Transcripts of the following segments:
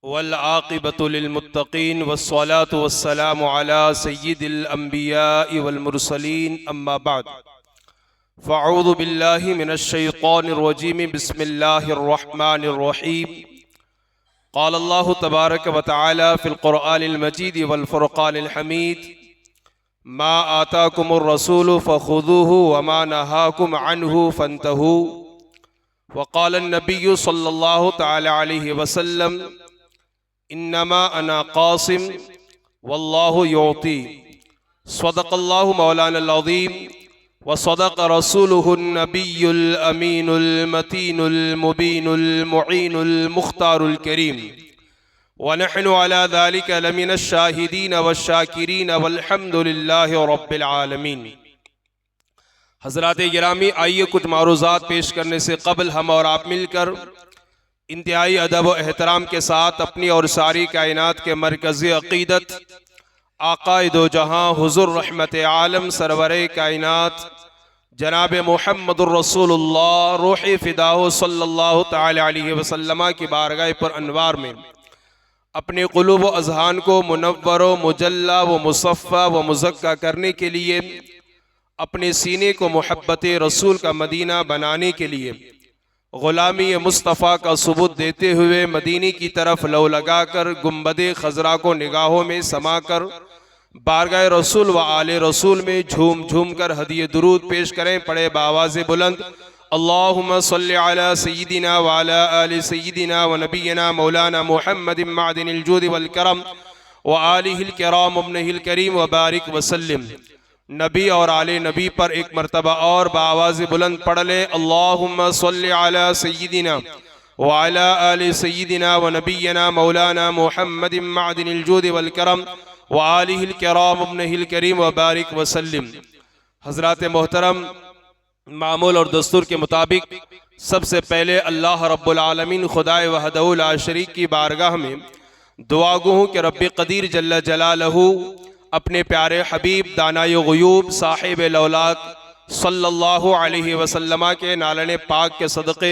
वल आक़िबतु लिलमुत्तक़ीन वस्सलातु वस्सलामु अला सय्यिदिल अंबियाइ वल मुरसलीन अम्मा बाद फ़अऊज़ु बिल्लाहि मिनश शैतानिर रजीम बिस्मिल्लाहिर रहमानिर रहीम क़ाल अल्लाहु तबारक व तआला फ़िल क़ुरआनिल मजीद वल फ़ुरक़ानिल हमीद मा आताकुमुर रसूलु फ़ख़ुज़ूहु व मा नहाकुम अन्हु फ़न्तहू वक़ाल अन्नबिय्यु सल्लल्लाहु तआला अलैहि वसल्लम इन्नमा अना क़ासिम वल्लाहु युअती सदक़ल्लाहु मौलानल अज़ीम व सदक़ रसूलुहुन नबियुल अमीनुल मतीनुल मुबीनुल मुईनुल मुख्तारुल करीम व नहनु अला ज़ालिका लमिनश शाहिदीन वश्शाकिरीन वल्हम्दुलिल्लाहि रब्बिल आलमीन। हज़रात गिरामी, आइए कुछ मारूज़ात पेश करने से कबल हम और आप मिलकर इंतहाई अदब व एहतराम के साथ अपनी और सारी कायनात के मरकज़ी अक़ीदत आक़ाए दो जहां हुज़ूर रहमत आलम सरवरे कायनात जनाब मुहम्मदुर रसूलुल्लाह रूह फ़िदाहो सल्लल्लाहु तआला अलैहि वसल्लम की बारगाह पर अनवार में अपने क़ुलूब व अज़हान को मुनव्वर व मुजल्ला व मुसफ़्फ़ा व मुज़क्का करने के लिए, अपने सीने को मोहब्बत रसूल का मदीना बनाने के लिए, ग़ुलामी मुस्तफ़ा का सबूत देते हुए मदीने की तरफ लौ लगाकर गुंबदे खज़रा को निगाहों में समाकर बारगाह रसूल व आले रसूल में झूम झूम कर हदिये दुरूद पेश करें। पढ़े बावाज़े बुलंद अल्लाहुम्मा सल्लि अला सय्यिदिना व अला आलि सय्यिदिना व नबियना मौलाना मुहम्मदिन मअदिनिल जूदि वल करम व आलिहिल किराम इब्निहिल करीम व बारिक वसल्लिम। नबी और आले नबी पर एक मरतबा और बाआवाज़ बुलंद पढ़ ले अल्लाहुम्मा सल्लि अला सय्यिदिना व अला आलि सय्यिदिना व नबियना मौलाना मुहम्मदिन मअदिनिल जूदि वल करम व आलिहिल किराम इब्निहिल करीम व बारिक वसल्लिम। हज़रात मोहतरम, मामूल और दस्तूर के मुताबिक सबसे पहले अल्लाह रब्बुल आलमीन खुदाए वहदहु ला शरीक की बारगाह में दुआ गो हूँ कि रब्बे क़दीर जल्ल जलालहू अपने प्यारे हबीब दानाए ग़ुयूब साहिब लौलाक सल्लल्लाहु अलैहि वसल्लम के नालन पाक के सदक़े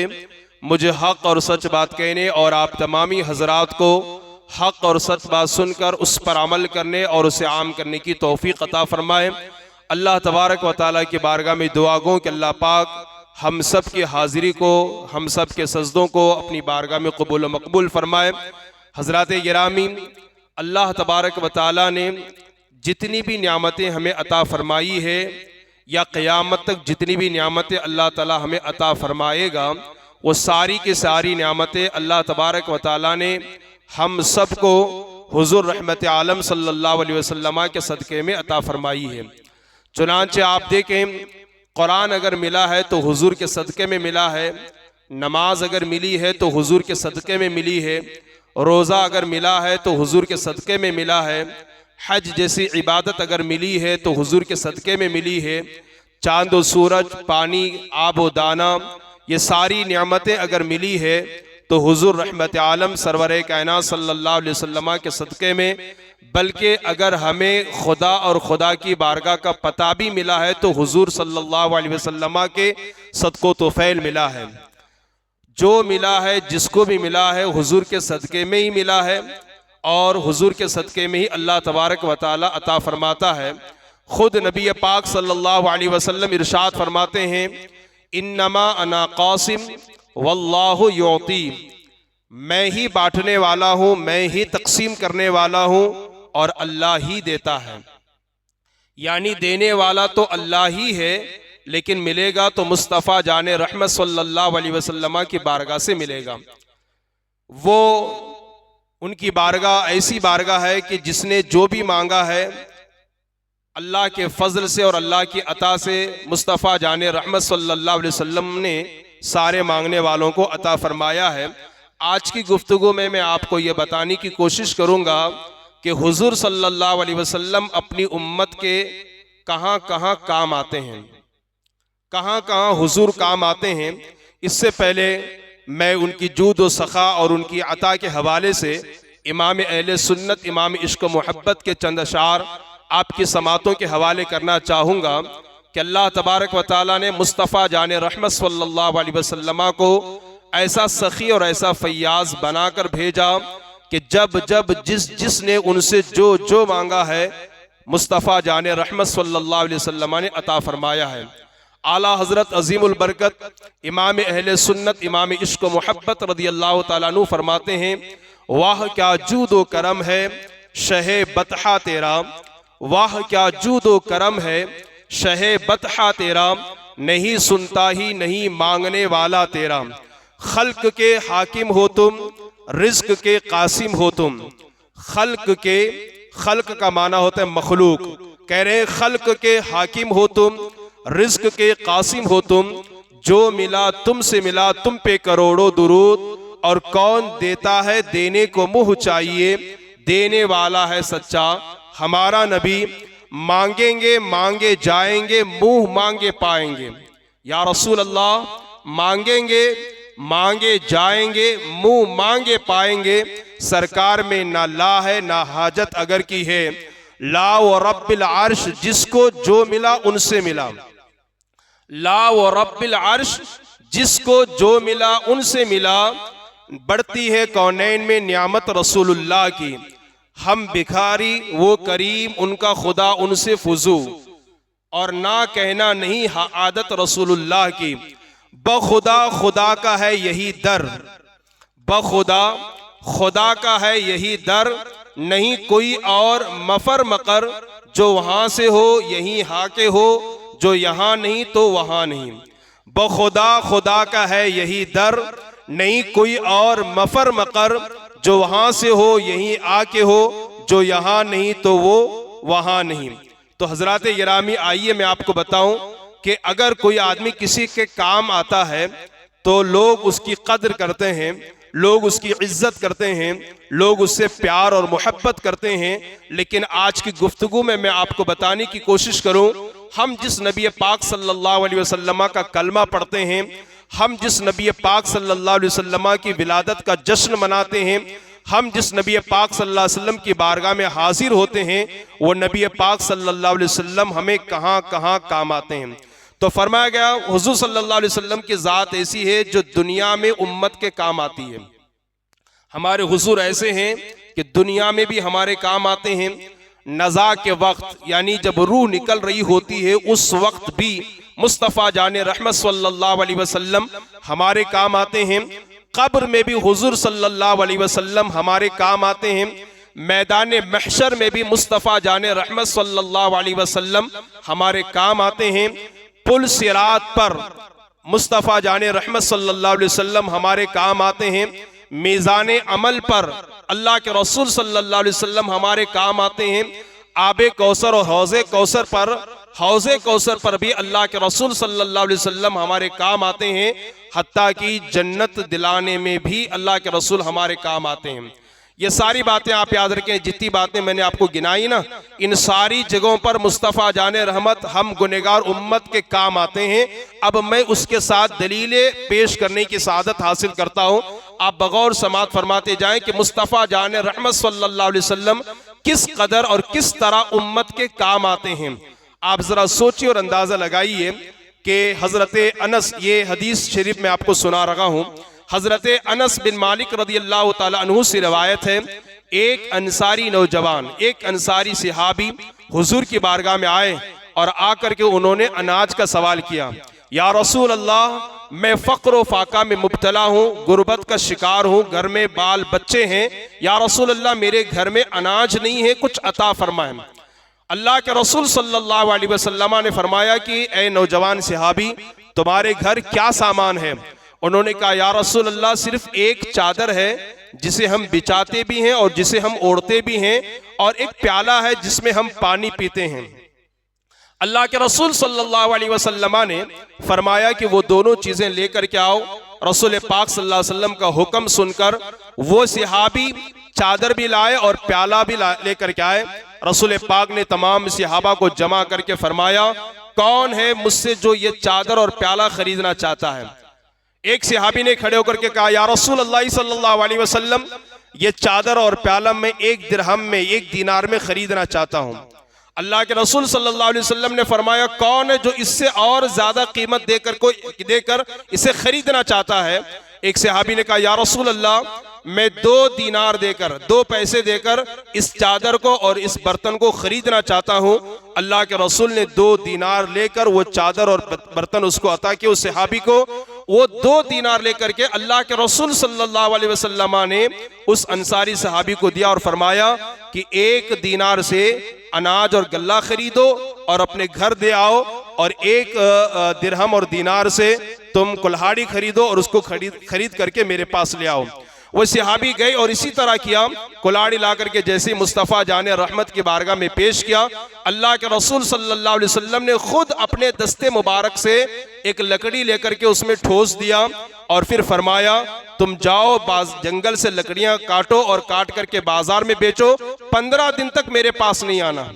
मुझे हक़ और सच बात कहने और आप तमामी हज़रात को हक़ और सच बात सुनकर उस पर अमल करने और उसे आम करने की तौफ़ीक़ अता फ़रमाए। अल्लाह तबारक व तआला की बारगाह में दुआ गो कि अल्लाह पाक हम सब की हाज़िरी को, हम सब के सजदों को अपनी बारगाह में कबूल मकबूल फ़रमाए। हज़रात गिरामी, अल्लाह तबारक व तआला ने जितनी भी नियामतें हमें अता फ़रमाई है या क़यामत तक जितनी भी नियामतें अल्लाह ताला हमें अता फ़रमाएगा, वो सारी की सारी नियामतें अल्लाह तबारक व तआला ने हम सब को हुज़ूर रहमत आलम सल्लल्लाहु अलैहि वसल्लम के सदक़े में अता फ़रमाई है। चुनांचे आप देखें, कुरान अगर मिला है तो हुज़ूर के सदक़े में मिला है, नमाज अगर मिली है तो हुज़ूर के सदक़े में मिली है, रोज़ा अगर मिला है तो हुज़ूर के सदक़े में मिला है, हज जैसी इबादत अगर मिली है तो हुज़ूर के सदक़े में मिली है, चाँद व सूरज, पानी, आब व दाना, ये सारी नियामतें अगर मिली है तो हुज़ूर रहमत आलम सरवरे कायनात सल्लल्लाहु अलैहि वसल्लम के सदक़े में, बल्कि अगर हमें खुदा और खुदा की बारगाह का पता भी मिला है तो हुज़ूर सल्लल्लाहु अलैहि वसल्लम के सदक़ो तोफ़ैल मिला है। जो मिला है, जिसको भी मिला है, हुज़ूर के सदक़े में ही मिला है और हुज़ूर के सदक़े में ही अल्लाह तबारक व तआला अता फ़रमाता है। ख़ुद नबी पाक सल्लल्लाहु अलैहि वसल्लम इरशाद फरमाते हैं, इन्नमा अना क़ासिम वल्लाहु युअती, मैं ही बांटने वाला हूँ, मैं ही तक़सीम करने वाला हूँ और अल्लाह ही देता है। यानी देने वाला तो अल्लाह ही है, लेकिन मिलेगा तो मुस्तफ़ा जाने रहमत सल्लल्लाहु अलैहि वसल्लम की बारगाह से मिलेगा। वो उनकी बारगाह ऐसी बारगाह है कि जिसने जो भी मांगा है अल्लाह के फजल से और अल्लाह की अता से मुस्तफ़ा जाने रहमत सल्लल्लाहु अलैहि वसल्लम ने सारे मांगने वालों को अता फरमाया है। आज की गुफ्तगू में मैं आपको ये बताने की कोशिश करूँगा कि हुज़ूर सल्लल्लाहु अलैहि वसल्लम अपनी उम्मत के कहाँ कहाँ काम आते हैं, कहाँ कहाँ हुज़ूर काम आते हैं। इससे पहले मैं उनकी जूद व सखा और उनकी अता के हवाले से इमाम अहले सुन्नत इमाम इश्क मोहब्बत के चंद अशार आपकी समातों के हवाले करना चाहूँगा कि अल्लाह तबारक व तआला ने मुस्तफ़ा जाने रहमत सल्लल्लाहु अलैहि वसल्लम को ऐसा सखी और ऐसा फैयाज बनाकर भेजा कि जब जब जिसने उनसे जो जो मांगा है मुस्तफ़ा जाने रहमत सल्लल्लाहु अलैहि वसल्लम ने अता फरमाया है। आला हज़रत अज़ीमुल बरकत इमाम अहले सुन्नत इमाम इश्क व मोहब्बत रदी अल्लाह ताला अन्हु फरमाते हैं, वाह क्या जूदो करम है शहे बतहा तेरा, वाह क्या जूदो करम है शहे बतहा तेरा, नहीं सुनता ही नहीं मांगने वाला तेरा। खल्क के हाकिम हो तुम, रिज़्क के कासिम हो तुम। खल्क का माना होता है मखलूक, कह रहे हैं खल्क के हाकिम हो तुम, रिज़्क के कासिम हो तुम। जो मिला तुमसे मिला तुम पे करोड़ों दुरूद, और कौन देता है देने को मुँह चाहिए, देने वाला है सच्चा हमारा नबी। मांगेंगे मांगे जाएंगे, मुंह मांगे पाएंगे। या रसूल अल्लाह, मांगेंगे मांगे जाएंगे, मुंह मांगे पाएंगे। सरकार में ना ला है ना हाजत अगर की है, ला व रब्बिल अर्श जिसको जो मिला उनसे मिला। ला व रब्बिल अर्श जिसको जो मिला उनसे मिला। बढ़ती है कौनैन में नियामत रसूलुल्लाह की, हम भिखारी वो करीम उनका खुदा उनसे फुजू, और ना कहना नहीं आदत रसूलुल्लाह की। बखुदा खुदा का है यही दर, बखुदा खुदा का है यही दर, नहीं कोई और मफर मकर, जो वहां से हो यही हाके हो, जो यहाँ नहीं तो वहां नहीं। बखुदा खुदा का है यही दर, नहीं कोई और मफर मकर, जो वहां से हो यहीं आके हो, जो यहाँ नहीं तो वो वहां नहीं। तो हजरात गिरामी, आइए मैं आपको बताऊं कि अगर कोई आदमी किसी के काम आता है तो लोग उसकी कद्र करते हैं, लोग उसकी इज्जत करते हैं, लोग उससे प्यार और मोहब्बत करते हैं। लेकिन आज की गुफ्तगू में मैं आपको बताने की कोशिश करूं, हम जिस नबी पाक सल्लल्लाहु अलैहि वसल्लम का कलमा पढ़ते हैं, हम जिस नबी पाक सल्लल्लाहु अलैहि वसल्लम की विलादत का जश्न मनाते हैं, हम जिस नबी पाक सल्लल्लाहु अलैहि वसल्लम की बारगाह में हाजिर होते हैं, वो नबी पाक सल्लल्लाहु अलैहि वसल्लम हमें कहाँ कहाँ काम आते हैं। तो फरमाया गया हुजूर सल्लल्लाहु अलैहि वसल्लम की ज़ात ऐसी है जो दुनिया में उम्मत के काम आती है। हमारे हुजूर ऐसे हैं कि दुनिया में भी हमारे काम आते हैं। नज़ा के वक्त यानी जब रूह निकल रही होती है उस वक्त भी मुस्तफ़ा जाने रहमत सल्लल्लाहु अलैहि वसल्लम हमारे काम आते हैं। कब्र में भी हुजूर सल्लल्लाहु अलैहि वसल्लम हमारे काम आते हैं। मैदान महशर में भी मुस्तफ़ा जाने रहमत सल्लल्लाहु अलैहि वसल्लम हमारे काम आते हैं। पुल सिरात पर मुस्तफ़ा जाने रहमत सल्लल्लाहु अलैहि वसल्लम हमारे काम आते हैं। मीज़ाने अमल पर अल्लाह के रसूल सल्लल्लाहु अलैहि वसल्लम हमारे काम आते हैं। आबे कौसर और हौज़े कौसर पर भी अल्लाह के रसूल सल्लल्लाहु अलैहि वसल्लम हमारे काम आते हैं। हत्ता कि जन्नत दिलाने में भी अल्लाह के रसूल हमारे काम आते हैं। ये सारी बातें आप याद रखें, जितनी बातें मैंने आपको गिनाई ना, इन सारी जगहों पर मुस्तफ़ा जाने रहमत हम गुनहगार उम्मत के काम आते हैं। अब मैं उसके साथ दलीलें पेश करने की सआदत हासिल करता हूँ। आप बगौर समात फरमाते जाएं कि मुस्तफ़ा जाने रहमत सल्लल्लाहु अलैहि वसल्लम किस कदर और किस तरह उम्मत के काम आते हैं। आप जरा सोचिए और अंदाजा लगाइए कि हजरत अनस, ये हदीस शरीफ में आपको सुना रहा हूँ, हजरत अनस बिन मालिक रदी अल्लाह ताला अन्हु से रवायत है, एक अंसारी नौजवान, एक अंसारी सहाबी हुजूर की बारगाह में आए और आकर के उन्होंने अनाज का सवाल किया। या रसूल अल्लाह, मैं फ़क्र व फाका में मुब्तला हूँ, गुर्बत का शिकार हूँ, घर में बाल बच्चे हैं। या रसूल अल्लाह, मेरे घर में अनाज नहीं है, कुछ अता फरमाएं। अल्लाह के रसूल सल्लल्लाहु अलैहि वसल्लम ने फरमाया कि ए नौजवान सहाबी, तुम्हारे घर क्या सामान है? उन्होंने कहा, या रसूल अल्लाह, सिर्फ एक चादर है जिसे हम बिछाते भी हैं और जिसे हम ओढ़ते भी हैं, और एक प्याला है जिसमें हम पानी पीते हैं। अल्लाह के रसूल सल्लल्लाहु अलैहि वसल्लम ने फरमाया कि वो दोनों चीजें लेकर के आओ। रसूल पाक सल्लल्लाहु अलैहि वसल्लम का हुक्म सुनकर वो सहाबी चादर भी लाए और प्याला भी लेकर के आए। रसूल पाक ने तमाम सहाबा को जमा करके फरमाया, कौन है मुझसे जो ये चादर और प्याला खरीदना चाहता है? एक सहाबी ने खड़े होकर के कहा, या रसूल अल्लाह सल्लल्लाहु अलैहि वसल्लम, ये चादर और प्याला मैं 1 दिरहम में, 1 दीनार में खरीदना चाहता हूँ। अल्लाह के रसूल सल्लल्लाहु अलैहि वसल्लम ने फरमाया, कौन है जो इससे और ज्यादा कीमत देकर इसे खरीदना चाहता है? एक सहाबी ने कहा, या रसूल अल्लाह, मैं 2 दीनार देकर, 2 पैसे देकर इस चादर को और इस बर्तन को खरीदना चाहता हूं। अल्लाह के रसूल ने 2 दीनार लेकर वो चादर और बर्तन उसको अता किए, उस सहाबी को। वो 2 दीनार लेकर के अल्लाह के रसूल सल्लल्लाहु अलैहि वसल्लम ने उस अंसारी सहाबी को दिया और फरमाया कि 1 दीनार से अनाज और गल्ला खरीदो और अपने घर दे आओ, और 1 दिरहम और दीनार से तुम कुल्हाड़ी खरीदो और उसको खरीद करके मेरे पास ले आओ। वो सहाबी गए और इसी तरह किया। कुल्हाड़ी ला करके जैसे मुस्तफ़ा जाने रहमत की बारगाह में पेश किया, अल्लाह के रसूल सल्लल्लाहु अलैहि वसल्लम ने खुद अपने दस्ते मुबारक से एक लकड़ी लेकर के उसमें ठोस दिया और फिर फरमाया, तुम जाओ जंगल से लकड़ियां काटो और काट करके बाजार में बेचो, 15 दिन तक मेरे पास नहीं आना।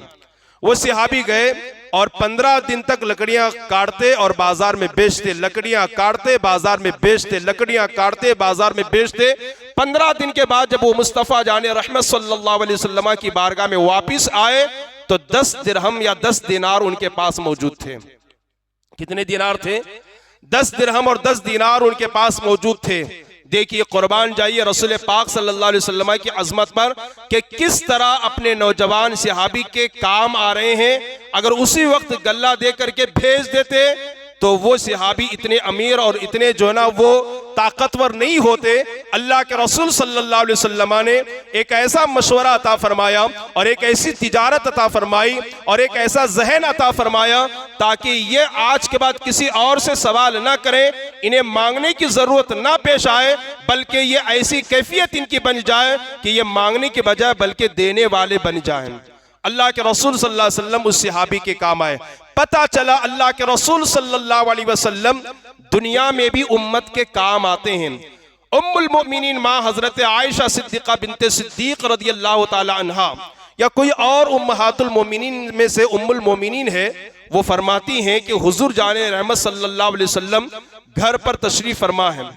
वो सहाबी गए और 15 दिन तक लकड़ियां काटते और बाजार में बेचते, लकड़ियां काटते बाजार में बेचते, लकड़ियां काटते बाजार में बेचते। 15 दिन के बाद जब वो मुस्तफ़ा जाने रहमत सल्लल्लाहु अलैहि वसल्लम की बारगाह में वापिस आए तो 10 दिरहम या 10 दीनार उनके पास मौजूद थे। कितने दीनार थे? 10 दिरहम और 10 दीनार उनके पास मौजूद थे। देखिए, कुर्बान जाइए रसूल पाक सल्लल्लाहु अलैहि वसल्लम की अजमत पर कि किस तरह अपने नौजवान सहाबी के काम आ रहे हैं। अगर उसी वक्त गल्ला दे करके भेज देते तो वो सहाबी इतने अमीर और इतने जो ना वो ताकतवर नहीं होते। अल्लाह के रसूल सल्लल्लाहु अलैहि वसल्लम ने एक ऐसा मशवरा अता फरमाया और एक ऐसी तिजारत अता फरमाई और एक ऐसा जहन अता फरमाया ताकि ये आज के बाद किसी और से सवाल ना करें, इन्हें मांगने की जरूरत ना पेश आए, बल्कि ये ऐसी कैफियत इनकी बन जाए कि ये मांगने के बजाय बल्कि देने वाले बन जाएं। अल्लाह के रसूल सल्लल्लाहु अलैहि वसल्लम उस सहाबी के काम आए। पता चला अल्लाह के रसूल सल्लल्लाहु अलैहि वसल्लम दुनिया में भी उम्मत के काम आते हैं। उम्मुल मोमिनीन माँ हजरत आयशा सिद्दीक़ा बिनते सिद्दीक़ रदियल्लाहु ताला अन्हा या कोई और उम्महातुल मोमिनीन में से उम्मुल मोमिनीन है, वो फरमाती हैं कि हुजूर जाने रहमत सल्लल्लाहु अलैहि वसल्लम घर पर तशरीफ फरमा है।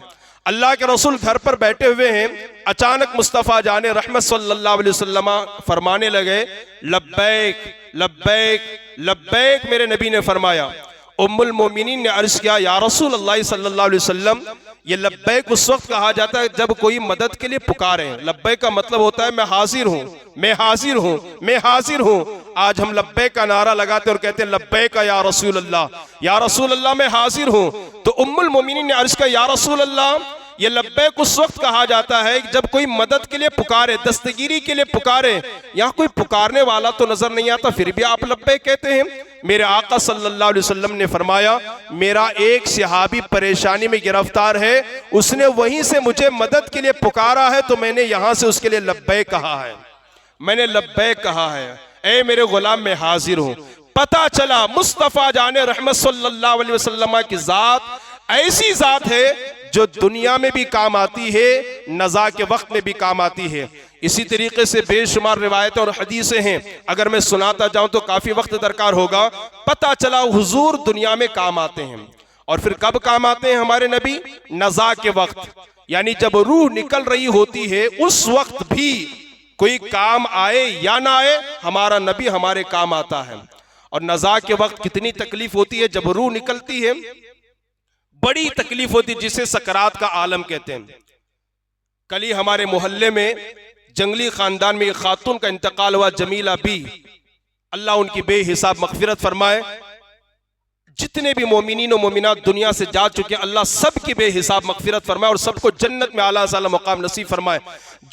अल्लाह के रसूल घर पर बैठे हुए हैं, अचानक मुस्तफ़ा जाने रहमत सल्लल्लाहु अलैहि वसल्लम फरमाने लगे, लब्बैक लब्बैक लब्बैक। मेरे नबी ने फरमाया। उम्मुल मोमिनीन ने अर्ज किया, या रसूल अल्लाह सल्लल्लाहु अलैहि वसल्लम, ये लब्बैक उस वक्त कहा जाता है जब कोई मदद के लिए पुकारे। लब्बैक का मतलब होता है मैं हाजिर हूँ, मैं हाजिर हूँ, मैं हाजिर हूँ। आज हम लब्बैक का नारा लगाते और कहते हैं लब्बैक या रसूल अल्लाह, या रसूल अल्लाह मैं हाजिर हूँ। तो उम्मुल मोमिनीन ने अर्ज किया, या रसूल अल्लाह, ये लब्बैक उस वक्त कहा जाता है जब कोई मदद के लिए पुकारे, दस्तगीरी के लिए पुकारे। यहाँ कोई पुकारने वाला तो नजर नहीं आता, फिर भी आप लब्बैक कहते हैं। मेरे आका सल्लल्लाहु अलैहि वसल्लम ने फरमाया, मेरा एक सहाबी परेशानी में गिरफ्तार है, उसने वहीं से मुझे मदद के लिए पुकारा है, तो मैंने यहां से उसके लिए लब्बैक कहा है, मैंने लब्बैक कहा है। ए मेरे गुलाम मैं हाजिर हूं। पता चला मुस्तफ़ा जाने रहमत सल्लल्लाहु अलैहि वसल्लम की जात ऐसी जात है जो दुनिया में भी काम आती है, नज़ा के वक्त में भी काम आती है। इसी तरीके से बेशुमार रिवायतें और हदीसें हैं, अगर मैं सुनाता जाऊं तो काफी वक्त दरकार होगा। पता चला हुजूर दुनिया में काम आते हैं, और फिर कब काम आते हैं हमारे नबी? नज़ा के वक्त, यानी जब रूह निकल रही होती है उस वक्त भी कोई काम आए या ना आए, हमारा नबी हमारे काम आता है। और नज़ा के वक्त कितनी तकलीफ होती है, जब रूह निकलती है बड़ी तकलीफ होती है, जिसे सकरात का आलम कहते हैं। कल ही हमारे मोहल्ले में जंगली खानदान में एक खातून का इंतकाल हुआ, जमीला बी, अल्लाह उनकी बेहिसाब मगफिरत फरमाए। जितने भी मोमिनीन और मोमिनात दुनिया से जा चुके हैं, अल्लाह सबकी बेहिसाब मगफिरत फरमाए और सबको जन्नत में आला साला मुकाम नसीब फरमाए।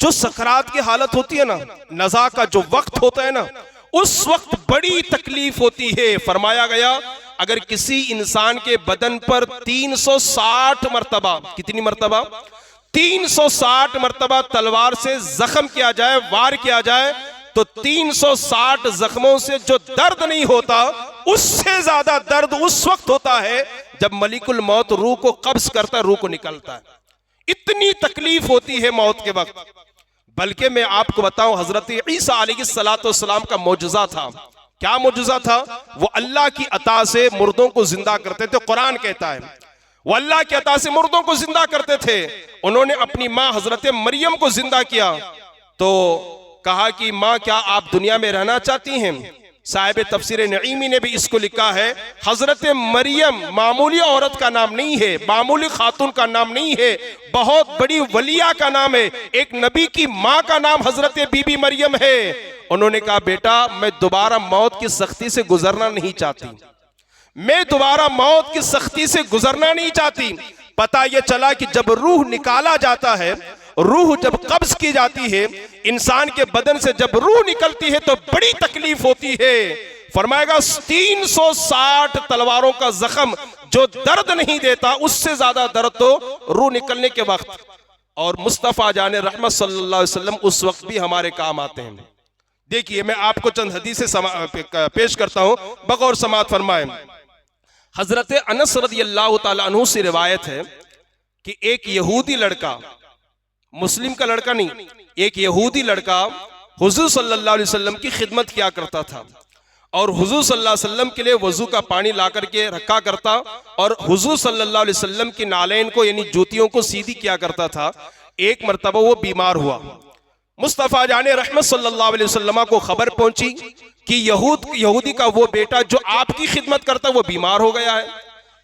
जो सकरात की हालत होती है ना, नज़ा का जो वक्त होता है ना, उस वक्त बड़ी तकलीफ होती है। फरमाया गया, अगर किसी इंसान के बदन पर 360 मरतबा, कितनी मरतबा? 360 मरतबा तलवार से जख्म किया जाए, वार किया जाए, तो 360 जख्मों से जो दर्द नहीं होता, उससे ज्यादा दर्द उस वक्त होता है जब मलिकुल मौत रूह को कब्ज करता है, रूह को निकलता है। इतनी तकलीफ होती है मौत के वक्त। बल्कि मैं आपको बताऊं, हजरत ईसा अलैहिस्सलाम का मौजज़ा था। क्या मौजज़ा था? वो अल्लाह की अता से मुर्दों को जिंदा करते थे। कुरान कहता है वो अल्लाह की अता से मुर्दों को जिंदा करते थे। उन्होंने अपनी माँ हजरत मरियम को जिंदा किया तो कहा कि माँ क्या आप दुनिया में रहना चाहती हैं? साहिब तफसीर नईमी ने भी इसको लिखा है, हजरत मरियम मामूली औरत का नाम नहीं है, मामूली खातून का नाम नहीं है, बहुत बड़ी वलिया का नाम है। एक नबी की माँ का नाम हजरत बीबी मरियम है। उन्होंने कहा, बेटा मैं दोबारा मौत की सख्ती से गुजरना नहीं चाहती, मैं दोबारा मौत की सख्ती से गुजरना नहीं चाहती। पता यह चला कि जब रूह निकाला जाता है, रूह जब कब्ज की जाती है, इंसान के बदन से जब रूह निकलती है तो बड़ी तकलीफ होती है। फरमाएगा 360 तलवारों का जख्म जो दर्द नहीं देता, उससे ज्यादा दर्द तो रूह निकलने के वक्त। और मुस्तफा जाने रहमत सल्लल्लाहु अलैहि वसल्लम उस वक्त भी हमारे काम आते हैं। देखिए मैं आपको चंद हदीसें पेश करता हूं, बगौर समात फरमाए। हजरत अनस रदियल्लाहु ताला अन्हु से रिवायत है कि एक यहूदी लड़का, मुस्लिम का लड़का नहीं, एक यहूदी लड़का हुजूर सल्लल्लाहु अलैहि वसल्लम की खिदमत किया करता था और हुजूर सल्लल्लाहु अलैहि वसल्लम के लिए वजू का पानी ला करके रखा करता और हुजूर सल्लल्लाहु अलैहि वसल्लम की नालैन को यानी जूतियों को सीधी किया करता था। एक मरतबा वो बीमार हुआ। मुस्तफा जाने रहमत सल्लल्लाहु अलैहि वसल्लम को खबर पहुंची कि यहूदी का वो बेटा जो आपकी खिदमत करता वो बीमार हो गया है।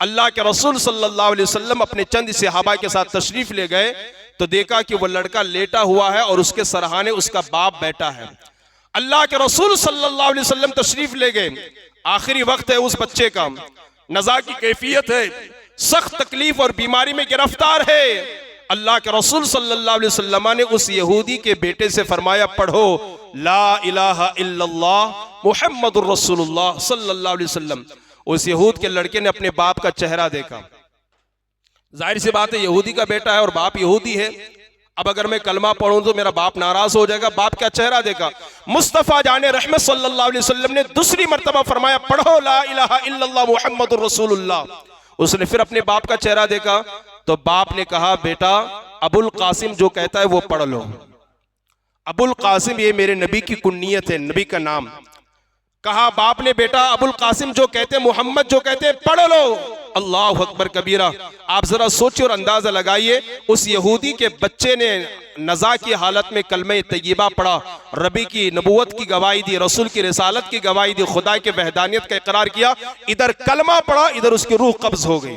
अल्लाह के रसूल सल्लल्लाहु अलैहि वसल्लम अपने चंद सहाबा के साथ तशरीफ ले गए तो देखा कि वो लड़का लेटा हुआ है और उसके सरहाने उसका बाप बैठा है। अल्लाह के रसूल सल्लल्लाहु अलैहि वसल्लम तशरीफ ले गए। आखिरी वक्त है उस बच्चे का, नज़ा की कैफियत है, सख्त तकलीफ और बीमारी में गिरफ्तार है। अल्लाह के रसूल सल्लल्लाहु अलैहि वसल्लम ने उस यहूदी के बेटे से फरमाया, पढ़ो ला इलाहा इल्लल्लाह मुहम्मदुर रसूलुल्लाह सल्लल्लाहु अलैहि वसल्लम। उस यहूद के लड़के ने अपने बाप का चेहरा देखा। जाहिर सी बात है यहूदी का बेटा है और बाप यहूदी है। अब अगर मैं कलमा पढ़ूं तो मेरा बाप नाराज हो जाएगा। बाप का चेहरा देखा। मुस्तफा जाने रहमत सल्लल्लाहु अलैहि वसल्लम ने दूसरी मर्तबा फरमाया, पढ़ो ला इलाहा इल्लल्लाह मुहम्मदुर रसूलुल्लाह। उसने फिर अपने बाप का चेहरा देखा तो बाप ने कहा, बेटा अबुल कासिम जो कहता है वो पढ़ लो। अबुल कासिम ये मेरे नबी की कुन्नियत है, नबी का नाम। कहा बाप ने, बेटा अबुल कासिम जो कहते, मोहम्मद जो कहते, पढ़ लो। अल्लाह अकबर कबीरा। आप जरा सोचिए और अंदाजा लगाइए, उस यहूदी के बच्चे ने नज़ा की हालत में कलमे तय्यबा पढ़ा, रबी की नबूवत की गवाही दी, रसूल की रिसालत की गवाही दी, खुदा के वहदानियत का इकरार किया। इधर कलमा पढ़ा, इधर उसकी रूह कब्ज हो गई,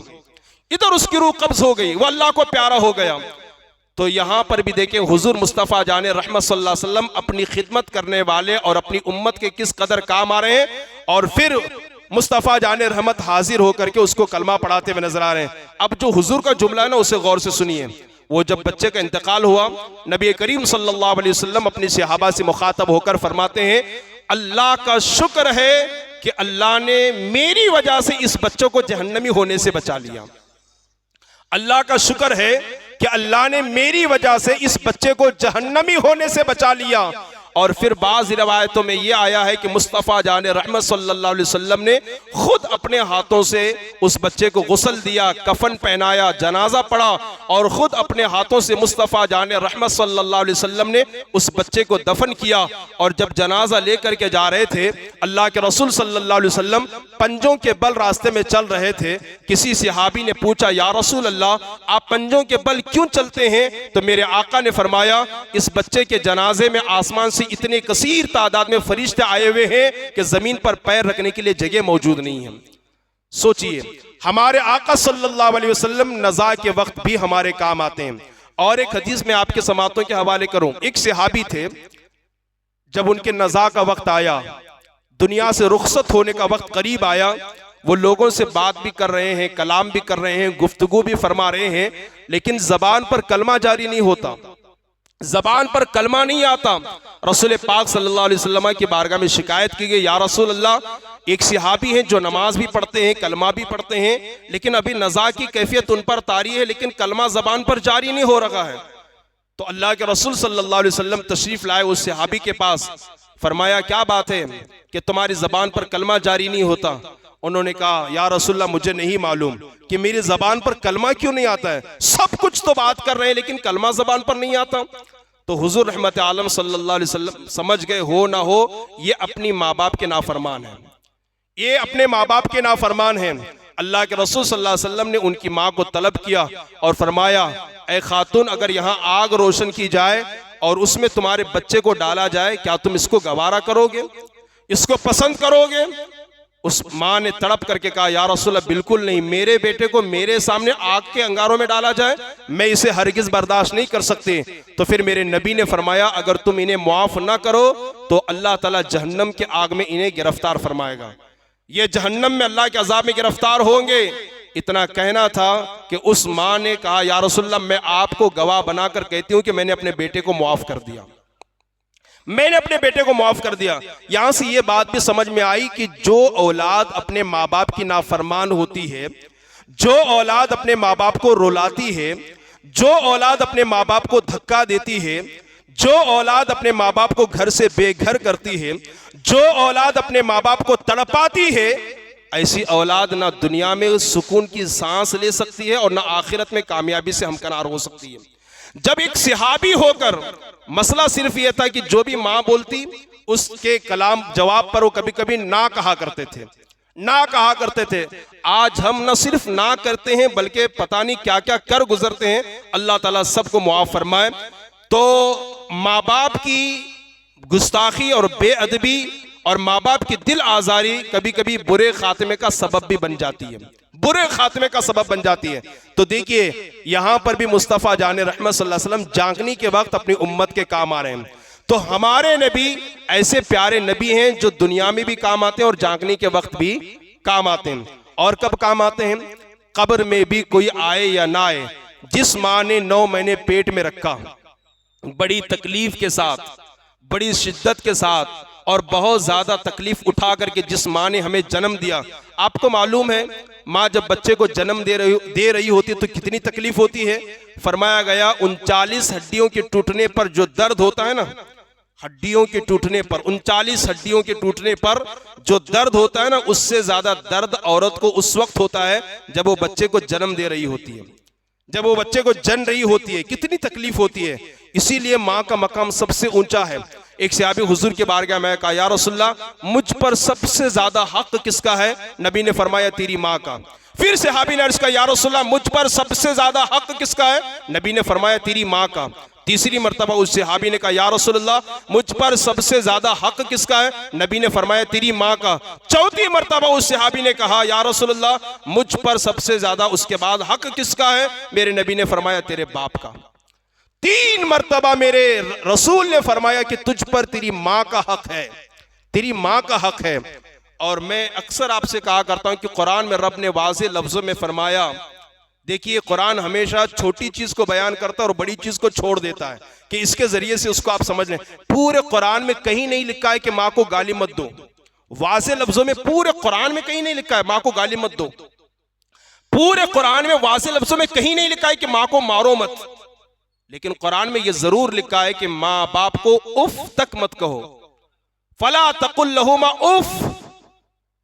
इधर उसकी रूह कब्ज हो गई, वो अल्लाह को प्यारा हो गया। तो यहां पर भी देखें हुजूर मुस्तफ़ा जाने रहमत सल्लल्लाहु अलैहि वसल्लम अपनी खिदमत करने वाले और अपनी उम्मत के किस कदर काम आ रहे हैं। और फिर मुस्तफ़ा जाने रहमत हाजिर होकर के उसको कलमा पढ़ाते हुए नजर आ रहे हैं। अब जो हुजूर का जुमला है ना, उसे गौर से सुनिए। वो जब बच्चे का इंतकाल हुआ, नबी करीम सल्लल्लाहु अलैहि वसल्लम अपने सहाबा से मुखातब होकर फरमाते हैं, अल्लाह का शुक्र है कि अल्लाह ने मेरी वजह से इस बच्चों को जहन्नमी होने से बचा लिया। अल्लाह का शुक्र है कि अल्लाह ने मेरी वजह से इस बच्चे को जहन्नमी होने से बचा लिया। और फिर बाज़ रिवायतों में यह आया है कि मुस्तफ़ा जाने रहमत सल्लल्लाहु अलैहि वसल्लम ने खुद अपने हाथों से उस बच्चे को गुस्ल दिया, कफन पहनाया, जनाजा पढ़ा और खुद अपने हाथों से मुस्तफ़ा जाने रहमत सल्लल्लाहु अलैहि वसल्लम ने उस बच्चे को दफन किया। और जब जनाजा लेकर के जा रहे थे, अल्लाह के रसूल सल्लल्लाहु अलैहि वसल्लम पंजों के बल रास्ते में चल रहे थे। किसी सहाबी ने पूछा, या रसूल अल्लाह, आप पंजों के बल क्यों चलते हैं? तो मेरे आका ने फरमाया, इस बच्चे के जनाजे में आसमान से इतने कसीर तादाद में फरिश्ते आए हुए हैं कि जमीन पर पैर रखने के लिए जगह मौजूद नहीं है। सोचिए, हमारे आका सल्लल्लाहु अलैहि वसल्लम नज़ा के वक्त भी हमारे काम आते हैं। और एक हदीस में आपके समातों के हवाले करूं। एक सहाबी थे, जब उनके नज़ा का वक्त आया, दुनिया से रुखसत होने का वक्त करीब आया, वो लोगों से बात भी कर रहे हैं, कलाम भी कर रहे हैं, गुफ्तगू भी फरमा रहे हैं, लेकिन जबान पर कलमा जारी नहीं होता, जबान पर कलमा नहीं आता। रसूल पाक सल्लल्लाहु अलैहि वसल्लम की बारगाह में शिकायत की गई, या रसूल अल्लाह, एक सहाबी हैं जो नमाज भी पढ़ते हैं, कलमा भी पढ़ते हैं, लेकिन अभी नज़ा की कैफियत उन पर तारी है, लेकिन कलमा जबान पर जारी नहीं हो रहा है। तो अल्लाह के रसूल सल्लल्लाहु अलैहि वसल्लम तशरीफ लाए उस सहाबी के पास। फरमाया, क्या बात है कि तुम्हारी जबान पर कलमा जारी नहीं होता? उन्होंने कहा, या रसूलल्लाह, मुझे नहीं मालूम कि मेरी जबान पर कलमा क्यों नहीं आता है। सब कुछ तो बात कर रहे हैं लेकिन कलमा जबान पर नहीं आता। तो हुजूर रहमत आलम सल्लल्लाहु अलैहि वसल्लम समझ गए, हो ना हो ये अपनी माँ बाप के नाफरमान है, ये अपने माँ बाप के नाफरमान हैं। अल्लाह के रसूल सल्लल्लाहु अलैहि वसल्लम ने उनकी माँ को तलब किया और फरमाया, ए खातून, अगर यहाँ आग रोशन की जाए और उसमें तुम्हारे बच्चे को डाला जाए, क्या तुम इसको गवारा करोगे? इसको पसंद करोगे? उस माँ ने तड़प करके कहा, या रसूलल्लाह बिल्कुल नहीं, मेरे बेटे को मेरे सामने आग के अंगारों में डाला जाए, मैं इसे हरगिज बर्दाश्त नहीं कर सकती। तो फिर मेरे नबी ने फरमाया, अगर तुम इन्हें मुआफ ना करो तो अल्लाह ताला जहन्नम के आग में इन्हें गिरफ्तार फरमाएगा, ये जहन्नम में अल्लाह के अजाब में गिरफ्तार होंगे। इतना कहना था कि उस माँ ने कहा, या रसूलल्लाह मैं आपको गवाह बनाकर कहती हूँ कि मैंने अपने बेटे को मुआफ कर दिया, मैंने अपने बेटे को माफ कर दिया। यहां से ये बात भी समझ में आई कि जो औलाद अपने माँ बाप की नाफरमान होती है, जो औलाद अपने माँ बाप को रुलाती है, जो औलाद अपने माँ बाप को धक्का देती है, जो औलाद अपने माँ बाप को घर से बेघर करती है, जो औलाद अपने माँ बाप को तड़पाती है, ऐसी औलाद ना दुनिया में सुकून की सांस ले सकती है और ना आखिरत में कामयाबी से हमकनार हो सकती है। जब एक सिहाबी होकर, मसला सिर्फ यह था कि जो भी माँ बोलती उसके कलाम जवाब पर वो कभी कभी ना कहा करते थे, ना कहा करते थे। आज हम न सिर्फ ना करते हैं बल्कि पता नहीं क्या क्या कर गुजरते हैं। अल्लाह ताला सबको मुआफ फरमाए। तो माँ बाप की गुस्ताखी और बेअदबी और माँ बाप की दिल आजारी कभी कभी बुरे खात्मे का सबब भी बन जाती है, बुरे खात्मे का सबब बन जाती है। तो देखिए यहां पर भी मुस्तफ़ा जान रहमत सल्लल्लाहु अलैहि वसल्लम जागने के वक्त अपनी उम्मत के काम आ रहे हैं। तो हमारे नबी ऐसे प्यारे नबी हैं जो दुनिया में भी काम आते हैं और जागने के वक्त भी काम आते हैं। और कब काम आते हैं? कब्र में भी कोई आए या ना आए, जिस माँ ने 9 महीने पेट में रखा, बड़ी तकलीफ के साथ, बड़ी शिद्दत के साथ और बहुत ज्यादा तकलीफ उठा करके जिस माँ ने हमें जन्म दिया। आपको मालूम है माँ जब बच्चे को जन्म दे रही होती है तो कितनी तकलीफ होती है। फरमाया गया 39 हड्डियों के टूटने पर जो दर्द होता है ना, हड्डियों के टूटने पर, 39 हड्डियों के टूटने पर जो दर्द होता है ना, उससे ज्यादा दर्द औरत को उस वक्त होता है जब वो बच्चे को जन्म दे रही होती है, जब वो बच्चे को जन रही होती है। कितनी तकलीफ होती है। इसीलिए माँ का मकाम सबसे ऊंचा है। एक सहाबी हुजूर के बारगाह में कहा, या रसूलल्लाह मुझ पर सबसे ज्यादा हक किसका है? नबी ने फरमाया तेरी माँ का। फिर सहाबी ने अर्ज किया, या रसूलल्लाह मुझ पर सबसे ज्यादा हक किसका है? नबी ने फरमाया तेरी माँ का। तीसरी मर्तबा उस सहाबी ने कहा, या रसूलल्लाह मुझ पर सबसे ज्यादा हक किसका है? नबी ने फरमाया तेरी माँ का। चौथी मर्तबा उस सहाबी ने कहा, या रसूलल्लाह मुझ पर सबसे ज्यादा उसके बाद हक किसका है? मेरे नबी ने फरमाया तेरे बाप का। 3 मर्तबा मेरे रसूल ने फरमाया कि तुझ पर तेरी माँ का हक है, तेरी माँ का हक है। और मैं अक्सर आपसे कहा करता हूं कि कुरान में रब ने वाज़े लफ्जों में फरमाया, देखिए कुरान हमेशा छोटी चीज को बयान करता है और बड़ी चीज को छोड़ देता है कि इसके जरिए से उसको आप समझ लें। पूरे कुरान में कहीं नहीं लिखा है कि माँ को गाली मत दो। वाज़े लफ्जों में पूरे कुरान में कहीं नहीं लिखा है माँ को गाली मत दो। पूरे कुरान में वाज़े लफ्जों में कहीं नहीं लिखा है कि माँ को मारो मत। लेकिन कुरान में यह जरूर लिखा है कि माँ बाप को उफ तक मत कहो। फला तकुल लहुमा उफ।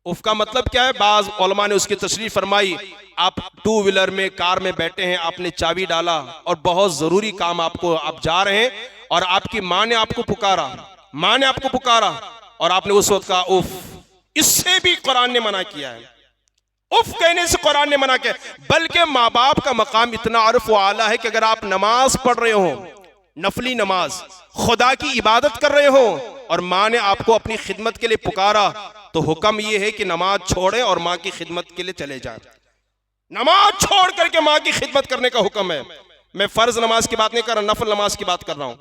उफ का मतलब क्या है? बाज उलमा ने उसकी तशरीह फरमाई, आप 2 व्हीलर में, कार में बैठे हैं, आपने चाबी डाला और बहुत जरूरी काम आपको, आप जा रहे हैं और आपकी माँ ने आपको पुकारा, माँ ने आपको पुकारा और आपने उस वक्त कहा उफ। इससे भी कुरान ने मना किया है, उफ कहने से कुरान ने मना किया। बल्कि माँ बाप का मकाम इतना अर्फ व आला है कि अगर आप नमाज पढ़ रहे हो, नफली नमाज, खुदा की इबादत कर रहे हो और माँ ने आपको अपनी खिदमत के लिए पुकारा, तो हुक्म यह है कि नमाज छोड़े और माँ की खिदमत के लिए चले जाएं। नमाज छोड़ करके माँ की खिदमत करने का हुक्म है। मैं फर्ज नमाज की बात नहीं कर रहा, नफल नमाज की बात कर रहा हूं।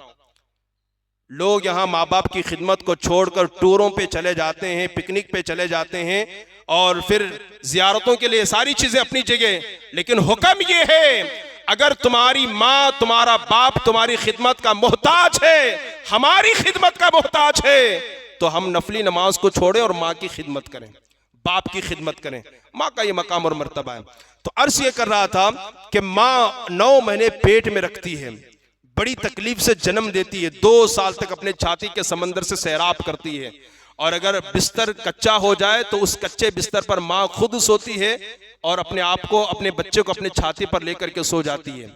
लोग यहाँ माँ बाप की खिदमत को छोड़कर टूरों पे चले जाते हैं, पिकनिक पे चले जाते हैं और फिर जियारतों के लिए, सारी चीजें अपनी जगह। लेकिन हुक्म ये है, अगर तुम्हारी माँ, तुम्हारा बाप तुम्हारी खिदमत का मोहताज है, हमारी खिदमत का मोहताज है, तो हम नफली नमाज को छोड़ें और माँ की खिदमत करें, बाप की खिदमत करें। माँ का ये मकाम और मर्तबा है। तो अर्ज ये कर रहा था कि माँ 9 महीने पेट में रखती है, बड़ी तकलीफ से जन्म देती है, 2 साल तक अपने छाती के समंदर से सैराब करती है। और अगर बिस्तर कच्चा हो जाए तो उस कच्चे बिस्तर पर माँ खुद सोती है और अपने आप को, अपने बच्चे को अपने छाती पर लेकर के सो जाती है।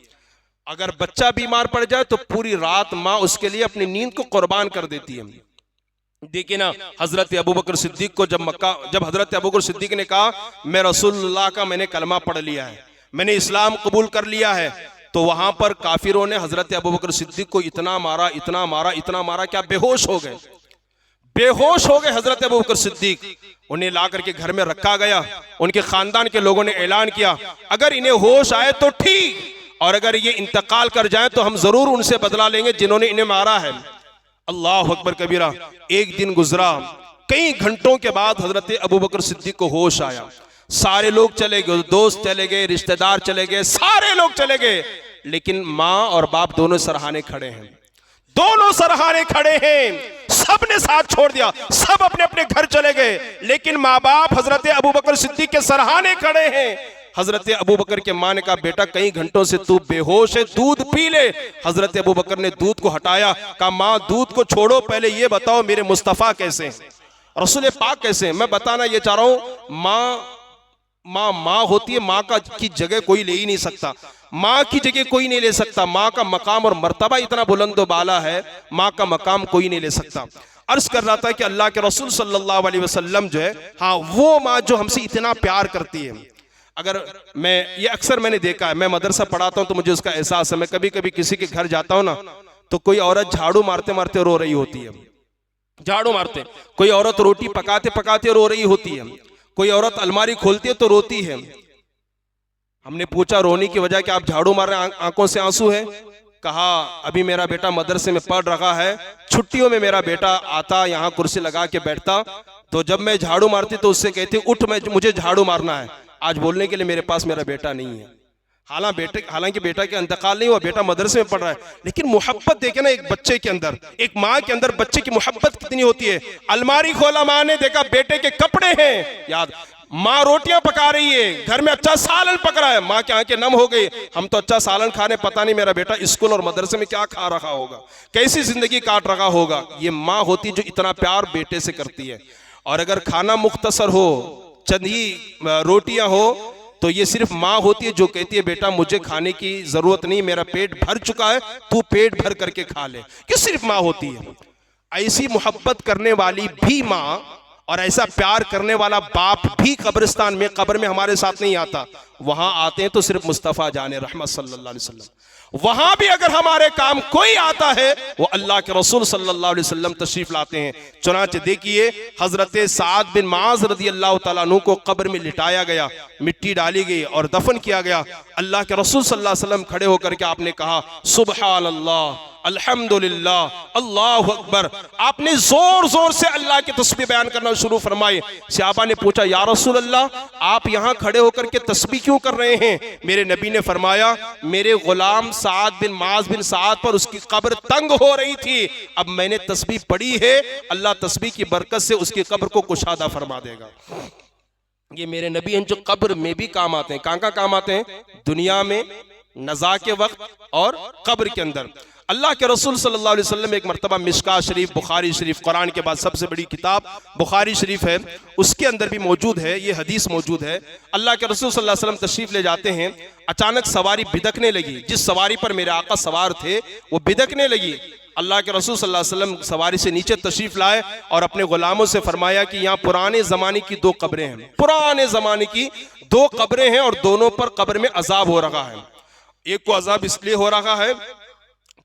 अगर बच्चा बीमार पड़ जाए तो पूरी रात माँ उसके लिए अपनी नींद को कुर्बान कर देती है। देखिए ना, हजरत अबू बकर सिद्दीक को जब हजरत अबू बकर सिद्दीक ने कहा मैं रसूलुल्लाह का मैंने कलमा पढ़ लिया है, मैंने इस्लाम कबूल कर लिया है, तो वहां पर काफिरों ने हजरत अबू बकर सिद्दीक को इतना मारा, इतना मारा, इतना मारा, क्या बेहोश हो गए, बेहोश हो गए हजरत अबू बकर सिद्दीक। उन्हें ला करके घर में रखा गया। उनके खानदान के लोगों ने ऐलान किया, अगर इन्हें होश आए तो ठीक, और अगर ये इंतकाल कर जाए तो हम जरूर उनसे बदला लेंगे जिन्होंने इन्हें मारा है। अल्लाह अकबर कबीरा। एक दिन गुजरा, कई घंटों के बाद हजरत अबू बकर सिद्दीक को होश आया। सारे लोग चले गए, दोस्त चले गए, रिश्तेदार चले गए, सारे लोग चले गए, लेकिन माँ और बाप दोनों सरहाने खड़े हैं। दोनों सरहाने खड़े हैं, सबने साथ छोड़ दिया, सब अपने अपने घर चले गए, लेकिन माँ बाप हजरत अबू बकर सिद्दीक के सरहाने खड़े हैं। हजरत अबू बकर के माँ ने कहा, बेटा कई घंटों से तू बेहोश है, दूध पी ले। हजरत अबू बकर ने दूध को हटाया, कहा माँ दूध को छोड़ो, पहले ये बताओ मेरे मुस्तफ़ा कैसे हैं, रसूल पाक कैसे हैं। मैं बताना ये चाह रहा हूं, माँ होती है, माँ का की जगह कोई ले ही नहीं सकता, माँ की जगह कोई नहीं ले सकता। माँ का मकाम और मर्तबा इतना बुलंद बाला है, माँ का मकाम कोई नहीं ले सकता। अर्ज कर रहा था कि अल्लाह के रसूल सल्लल्लाहु अलैहि वसल्लम जो है, हाँ वो माँ जो हमसे इतना प्यार करती है। अगर ये अक्सर मैंने देखा है, मैं मदरसा पढ़ाता हूँ तो मुझे उसका एहसास है। मैं कभी कभी किसी के घर जाता हूँ ना, तो कोई औरत झाड़ू मारते मारते रो रही होती है, झाड़ू मारते, कोई औरत रोटी पकाते पकाते रो रही होती है, कोई औरत अलमारी खोलती है तो रोती है। हमने पूछा रोने की वजह क्या, आप झाड़ू मार रहे हैं, आंखों से आंसू है? कहा अभी मेरा बेटा मदरसे में पढ़ रहा है, छुट्टियों में मेरा बेटा आता, यहाँ कुर्सी लगा के बैठता, तो जब मैं झाड़ू मारती तो उससे कहती उठ, मुझे झाड़ू मारना है। आज बोलने के लिए मेरे पास मेरा बेटा नहीं है। हालांकि बेटा के इंतकाल नहीं हुआ, बेटा मदरसे में पढ़ रहा है, लेकिन मोहब्बत देखे ना एक बच्चे के अंदर, एक माँ के अंदर बच्चे की मोहब्बत कितनी होती है। अलमारी खोला, माँ ने देखा बेटे के कपड़े हैं, याद, माँ रोटियां पका रही है, घर में अच्छा सालन पक रहा है, माँ की आंखें नम हो गई, हम तो अच्छा सालन खाने, पता नहीं मेरा बेटा स्कूल और मदरसे में क्या खा रहा होगा, कैसी जिंदगी काट रहा होगा। ये माँ होती जो इतना प्यार बेटे से करती है। और अगर खाना मुख्तसर हो, चंद ही रोटियां हो, तो ये सिर्फ माँ होती है जो कहती है बेटा मुझे खाने की जरूरत नहीं, मेरा पेट भर चुका है, तू पेट भर करके खा ले। ये सिर्फ माँ होती है। ऐसी मोहब्बत करने वाली भी माँ और ऐसा प्यार करने वाला बाप भी कब्रिस्तान में, कब्र में हमारे साथ नहीं आता, वहां आते हैं तो सिर्फ मुस्तफ़ा जाने रहमत सल्लल्लाहु अलैहि वसल्लम। वहां भी अगर हमारे काम कोई आता है, वो अल्लाह के रसूल सल्लल्लाहु अलैहि वसल्लम तशरीफ लाते हैं। चुनांचे देखिए, हजरत साद बिन माज रदी अल्लाह तआला अन्हु को कब्र में लिटाया गया, मिट्टी डाली गई और दफन किया गया। अल्लाह के रसूल सल्लल्लाहु अलैहि वसल्लम खड़े होकर के आपने कहा सुबहान अल्लाह, अल्हम्दुलिल्लाह, अल्लाहु अकबर। आपने जोर जोर से अल्लाह की तस्बीह बयान करना शुरू फरमाई। सहाबा ने पूछा या रसूल अल्लाह, आप यहाँ खड़े होकर के तस्बीह क्यों कर रहे हैं? मेरे नबी ने फरमाया मेरे गुलाम साद बिन माज बिन साद पर उसकी कब्र तंग हो रही थी, अब मैंने तस्बीह पढ़ी है, अल्लाह तस्बीह की बरकत से उसकी कब्र को कुशादा फरमा देगा। ये मेरे नबी हैं जो कब्र में भी काम आते हैं। कहाँ काम आते हैं? दुनिया में, नज़ा के वक्त और कब्र के अंदर। अल्लाह के रसूल सल्लल्लाहु अलैहि वसल्लम एक मरतबा मिशकात शरीफ, बुखारी शरीफ, कुरान के बाद सबसे बड़ी किताब बुखारी शरीफ है, उसके अंदर भी मौजूद है, ये हदीस मौजूद है। अल्लाह के रसूल सल्लल्लाहु अलैहि वसल्लम तशरीफ ले जाते हैं, अचानक सवारी बिदकने लगी। जिस सवारी पर मेरे आका सवार थे वो बिदकने लगी। अल्लाह के रसूल सल्लल्लाहु अलैहि वसल्लम सवारी से नीचे तशरीफ लाए और अपने गुलामों से फरमाया कि यहाँ पुराने ज़माने की दो कब्रें हैं, पुराने ज़माने की दो कब्रें हैं और दोनों पर कब्र में अजाब हो रहा है। एक को अजाब इसलिए हो रहा है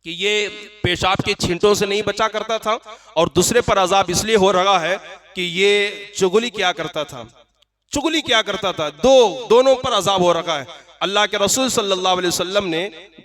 कि ये पेशाब के छींटों से नहीं बचा करता था, और दूसरे पर अजाब इसलिए हो रहा है कि ये चुगली किया करता था, चुगली किया करता था। दोनों पर अजाब हो रहा है। अल्लाह के रसूल सल्लल्लाहु अलैहि वसल्लम ने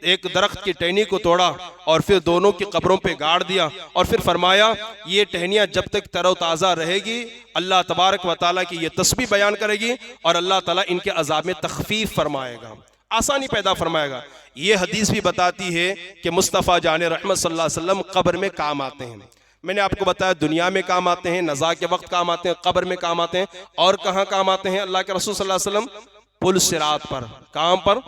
एक दरख्त की टहनी को तोड़ा और फिर दोनों की कब्रों पे गाड़ दिया और फिर फरमाया ये टहनियाँ जब तक तरोताज़ा रहेगी अल्लाह तबारक व तआला की ये तस्बीह बयान करेगी और अल्लाह ताला इनके अजाब में तखफीफ फरमाएगा, आसानी पैदा फरमाएगा। ये हदीस भी बताती है कि मुस्तफ़ा जाने रहमत सल्लल्लाहु अलैहि वसल्लम कब्र में काम आते हैं। मैंने आपको बताया दुनिया में काम आते हैं, नज़ा के वक्त काम आते हैं, कब्र में काम आते हैं। और कहाँ काम आते हैं अल्लाह के रसूल सल्लल्लाहु अलैहि वसल्लम? पुल सिरात पर। काम पर?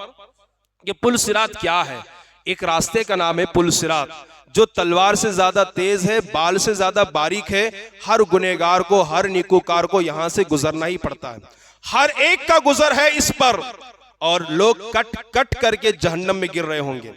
ये पुल सिरात क्या है? एक रास्ते का नाम है पुल सिरात, जो तलवार से ज्यादा तेज है, बाल से ज्यादा बारीक है। हर गुनहगार को, हर निकोकार को यहां से गुजरना ही पड़ता है। हर एक का गुजर है इस पर, और लोग कट कट करके जहन्नम में गिर रहे होंगे,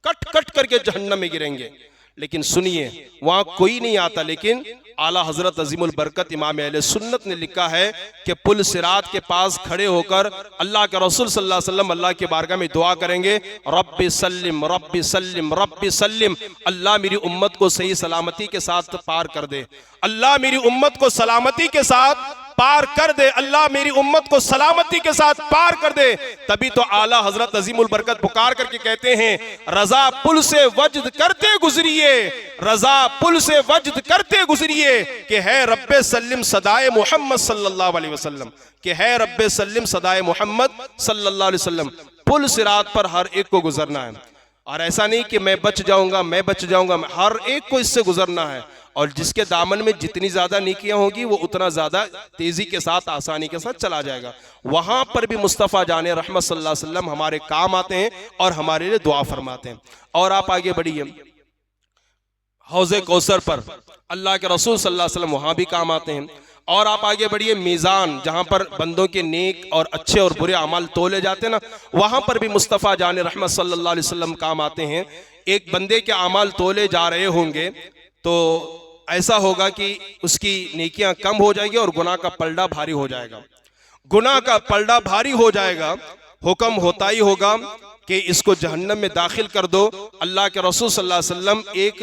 कट कट करके जहन्नम में गिरेंगे। लेकिन सुनिए, वहां कोई नहीं आता, लेकिन आला हजरत अजीमुल बरकत इमाम अहले सुन्नत ने लिखा है कि पुल सिरात के पास खड़े होकर अल्लाह के रसूल सल्लल्लाहु अलैहि वसल्लम अल्लाह की बारगाह में दुआ करेंगे, रब्बी सल्लिम रब्बी सल्लिम रब्बी सल्लिम, अल्लाह मेरी उम्मत को सही सलामती के साथ पार कर दे, अल्लाह मेरी उम्मत को सलामती के साथ पार कर दे, अल्लाह मेरी उम्मत को सलामती के साथ पार कर दे। तभी तो आला हजरत अजीमुल बरकत पुकार करके कहते हैं, रजा पुल से वजद करते गुजरिए, रजा पुल से वजद करते गुजरिए कि है रब्बे सल्लिम सदाए मोहम्मद सल्लल्लाहु अलैहि वसल्लम, कि है रब्बे सल्लिम सदाए मोहम्मद सल्लल्लाहु अलैहि वसल्लम। पुल सिरात पर हर एक को गुजरना है, और ऐसा नहीं कि मैं बच जाऊंगा मैं बच जाऊंगा, हर एक को इससे गुजरना है। और जिसके दामन में जितनी ज्यादा नेकियां होगी वो उतना ज्यादा तेजी के साथ आसानी के साथ चला जाएगा। वहां पर भी मुस्तफ़ा जाने रहमत सल्लल्लाहु अलैहि वसल्लम हमारे काम आते हैं और हमारे लिए दुआ फरमाते हैं। और आप आगे बढ़िए, हौज़े कौसर पर अल्लाह के रसूल सल्लल्लाहु अलैहि वसल्लम वहां भी काम आते हैं। और आप आगे बढ़िए, मीज़ान जहां पर बंदों के नेक और अच्छे और बुरे अमल तोले जाते हैं ना, वहां पर भी मुस्तफ़ा जाने रहमत सल्लल्लाहु अलैहि वसल्लम काम आते हैं। एक बंदे के अमल तोले जा रहे होंगे तो ऐसा होगा कि उसकी नेकियां कम हो जाएगी और गुनाह का पलड़ा भारी हो जाएगा, गुनाह का पलड़ा भारी हो जाएगा। हुक्म होता ही होगा कि इसको जहन्नम में दाखिल कर दो। अल्लाह के रसूल सल्लल्लाहु अलैहि वसल्लम एक